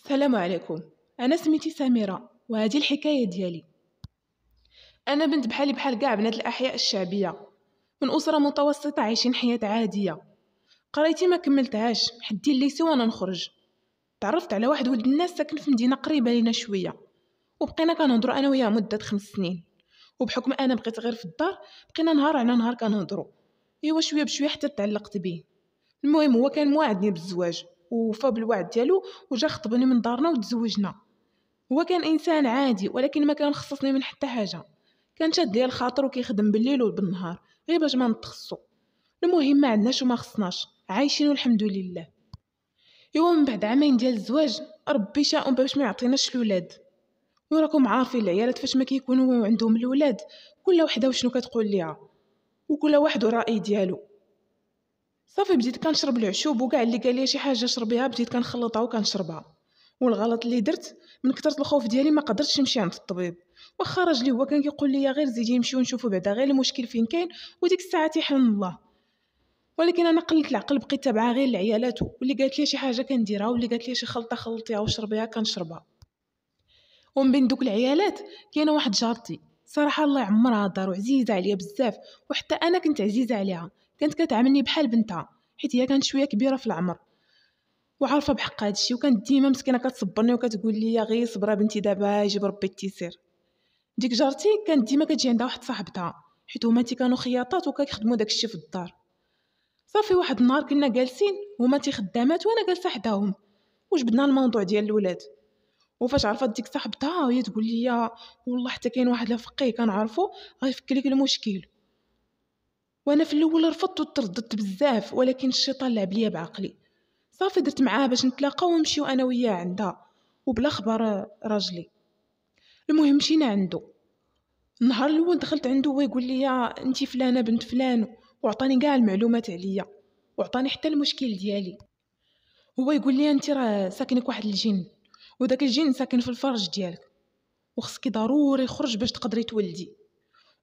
السلام عليكم. انا سميتي سميرة وهذه الحكايه ديالي. انا بنت بحالي بحال كاع بنات الاحياء الشعبيه، من اسره متوسطه عايشين حياه عاديه. قرايتي ما كملتهاش، حدي الليسي وانا نخرج. تعرفت على واحد ولد الناس ساكن في مدينه قريبه لينا شويه، وبقينا كنهضروا انا وياه مده 5 سنين. وبحكم انا بقيت غير في الدار، بقينا نهار على نهار كنهضروا. ايوا شويه بشويه حتى تعلقت به. المهم هو كان موعدني بالزواج وفا بالوعد ديالو، وجا خطبني من دارنا وتزوجنا. هو كان انسان عادي ولكن ما كان خصصني من حتى حاجه. كان شاد ليا الخاطر وكيخدم بالليل وبالنهار غير باش ما نتخصو. المهم ما عندناش وما خصناش، عايشين والحمد لله. ايوا من بعد عامين ديال الزواج ربي شاء باش ما يعطيناش الولاد. وراكم عارفين العيالات فاش ما كيكونوا عندهم الولاد، كل وحده وشنو كتقول ليها، وكل واحد والراي ديالو. صافي بديت كنشرب العشوب، وكاع اللي قال لي شي حاجه شربيها بديت كنخلطها وكنشربها. والغلط اللي درت من كثرة الخوف ديالي ما قدرتش نمشي عند الطبيب. واخا راجلي هو كان كيقول لي غير زيدي نمشيو نشوفوا بعدا غير المشكل فين كاين، وديك الساعه تيحن الله. ولكن انا قلت العقل بقيت تابعه غير العيالات، واللي قالت لي شي حاجه كنديرها، واللي قالت لي شي خلطه خلطيها وشربيها كنشربها. ومن بين دوك العيالات كاينه واحد جارتي، صراحه الله يعمرها دار وعزيزه عليا بزاف، وحتى انا كنت عزيزه عليها. كانت كتعاملني بحال بنتها حيت هي كانت شويه كبيره في العمر وعارفه بحق هذا الشيء، وكانت ديما مسكينه كتصبرني وكتقول لي غير صبره بنتي دابا يجيب ربي التيسير. ديك جارتي كانت ديما كتجي عندها واحد صاحبتها، حيت هما كانوا خياطات وكيخدموا داك الشيء في الدار. صافي واحد النهار كنا جالسين هما خدامات وانا جالسه حداهم، وجبدنا الموضوع ديال الولاد. وفاش عرفت ديك صاحبتها وهي تقول لي والله حتى كاين واحد الفقيه كنعرفو غيفك لك المشكل. وانا في الاول رفضت وترددت بزاف، ولكن الشيطان لعب ليا بعقلي. صافي درت معاها باش نتلاقاو ونمشيو انا وياه عندها وبلا خبر راجلي. المهم مشينا عنده. النهار الاول دخلت عنده وهو يقول لي انت فلانه بنت فلان، وعطاني كاع المعلومات عليا، وعطاني حتى المشكل ديالي. هو يقول لي انت راه ساكنك واحد الجن، وداك الجن ساكن في الفرج ديالك، وخصك ضروري يخرج باش تقدري تولدي.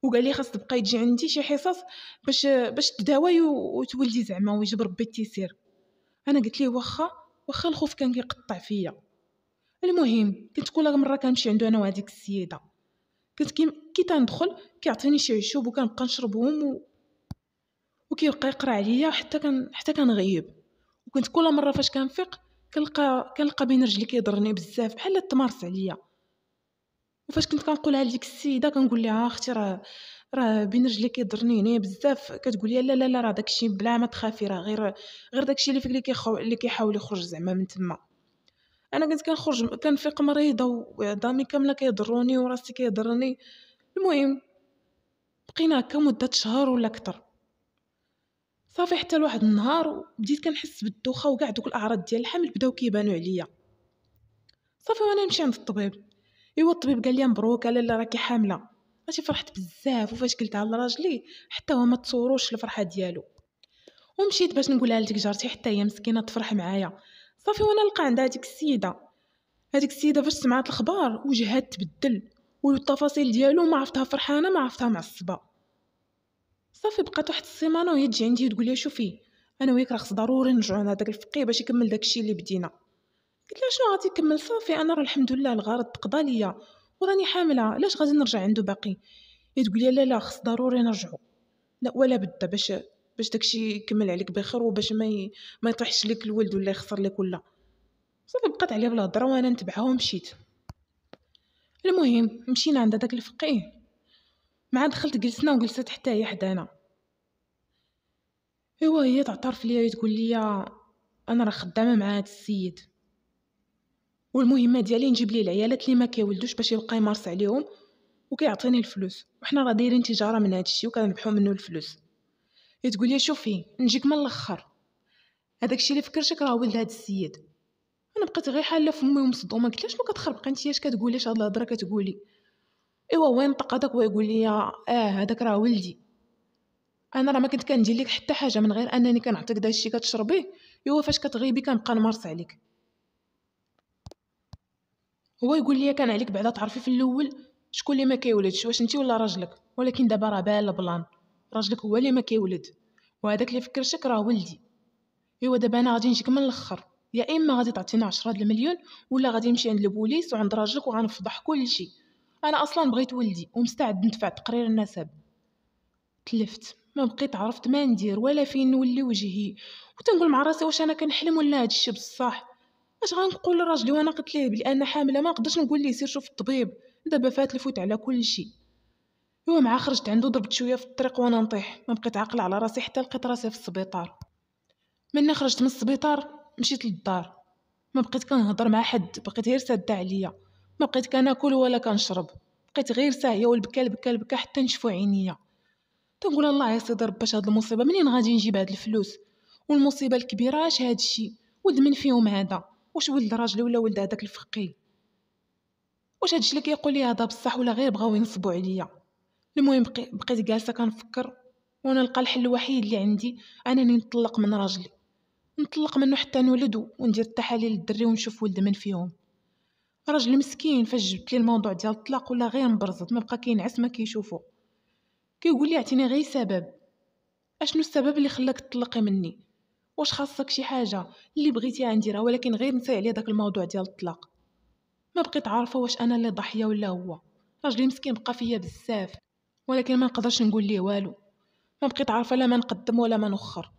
وقال لي خاص تبقاي تجي عندي شي حصص باش تداوي وتولدي زعما ويجب ربي التيسير. انا قلت ليه واخا الخوف كان كيقطع فيا. المهم كنت كل مره كنمشي عنده انا وهذيك السيده، كنت كي تندخل كيعطيني شي عشوب وكنبقى نشربهم وكيبقى يقرا عليا حتى كنغيب. وكنت كل مره فاش كنفيق كنلقى بين رجلي كيضرني بزاف بحال تمارس عليا. وفاش كنت كنقولها لديك السيده كنقول لها اختي راه بين رجلي كيضرني هنا بزاف، كتقول لي لا لا لا راه داكشي بلا ما تخافي، راه غير داكشي اللي فيك اللي كيحاول يخرج زعما من تما. انا كنت كنخرج كنفيق مريضه وعظامي كامله كيضروني وراسي كيضرني. المهم بقينا هكا مده شهر ولا اكثر. صافي حتى لواحد النهار بديت كنحس بالدوخه وكاع دوك الاعراض ديال الحمل بداو كيبانوا عليا. صافي وانا نمشي عند الطبيب. ايوا الطبيب قال لي مبروك لاله راكي حامله. ماشي فرحت بزاف، وفاش قلتها لراجلي حتى هو ما تصوروش الفرحه ديالو. ومشيت باش نقولها لديك جارتي حتى هي مسكينه تفرح معايا. صافي وانا نلقى عندها هذيك السيده فاش سمعت الخبر وجهها تبدل، والتفاصيل ديالو ما عرفتها فرحانه ما عرفتها معصبه. صافي بقات واحد السيمانه وهي تجي عندي وتقول لي شوفي انا وياك راه خص ضروري نرجعوا لهذاك الفقيه باش يكمل داك الشيء اللي بدينا. قلت لها شنو غادي يكمل؟ صافي انا راه الحمد لله الغرض تقضى ليا وراني حامله، علاش غادي نرجع عنده باقي؟ هي تقول لي لا لا خص ضروري نرجعوا، لا ولا بد باش داكشي يكمل عليك بخير، وباش ما يطيحش لك الولد ولا يخسر لك ولا. صافي بقات عليا بلا هضره وانا نتبعها ومشيت. المهم مشينا عند داك الفقيه، مع دخلت جلسنا وجلست حتى هي حدانا. ايوا هي تعترف ليا تقول لي انا راه خدامه مع هاد السيد، والمهمه ديالي نجيب ليه العيالات اللي ما كيولدوش باش يبقى يمارس عليهم وكيعطيني الفلوس، وحنا راه دايرين تجاره من هاد الشيء وكنربحوا منه الفلوس. هي تقول لي شوفي نجيك من الاخر، هذاك الشيء اللي فكرتك راه ولد هاد السيد. انا بقيت غير حاله فمي ومصدومه، قلت لها شنو كتخربقي انت اش كتقوليش هاد الهضره كتقولي؟ ايوا وين طق هذاك ويقول لي هذاك راه ولدي. انا راه ما كنت كندير لك حتى حاجه من غير انني كنعطيك داك الشيء كتشربيه، ايوا فاش كتغيبي كنبقى نمارس عليك. هو يقول لي كان عليك بعدا تعرفي في الاول شكون اللي ما كيولدش، واش انت ولا راجلك، ولكن دابا راه بان البلان، راجلك هو اللي ما كيولد، وهذاك اللي فكرتك راه ولدي. ايوا دابا انا غادي نجيك من الاخر، يا اما غادي تعطيني 10 المليون ولا غادي نمشي عند البوليس وعند راجلك وغنفضح كل شيء. انا اصلا بغيت ولدي ومستعد ندفع تقرير النسب. تلفت، ما بقيت عرفت ما ندير ولا فين نولي وجهي، وتنقول مع راسي واش انا كنحلم ولا هادشي بصح. اش غنقول لراجلي وانا قلت ليه بلي انا حامله؟ ما نقدرش نقول ليه سير شوف الطبيب، دابا فات الفوت على كل شيء. هو مع خرجت عنده ضربت شويه في الطريق وانا نطيح، ما بقيت عاقله على راسي حتى لقيت راسي في السبيطار. من خرجت من السبيطار مشيت للدار، ما بقيت كنهضر مع حد، بقيت غير ساده عليا، ما بقيت كناكل ولا كنشرب، بقيت غير ساهيه والبكا البكا البكا حتى نشفوا عينيا. تنقول الله يا سيدي رب، باش هاد المصيبه منين غادي نجيب هاد الفلوس؟ والمصيبه الكبيره اش هاد الشيء؟ ولد من فيهم هذا؟ واش ولد راجلي ولا ولد هذاك الفقي؟ واش هادشي اللي كيقول لي هذا بصح ولا غير بغاو ينصبوا عليا؟ المهم بقيت جالسه كنفكر، وانا نلقى الحل الوحيد اللي عندي انني نطلق من راجلي، نطلق منه حتى نولد وندير التحاليل للدري ونشوف ولد من فيهم. راجل مسكين فاش جبت لي الموضوع ديال الطلاق ولا غير مبرزط، ما بقى كينعس ما كيشوفو، كيقول لي اعطيني غير سبب. اشنو السبب اللي خلاك تطلقي مني؟ واش خاصك شي حاجه اللي بغيتيها نديرها ولكن غير نسى عليا داك الموضوع ديال الطلاق؟ ما بقيت عارفه واش انا اللي ضحيه ولا هو. راجلي مسكين بقى فيا بزاف ولكن ما نقدرش نقول ليه والو، ما بقيت عارفه لا ما نقدم ولا ما نخر.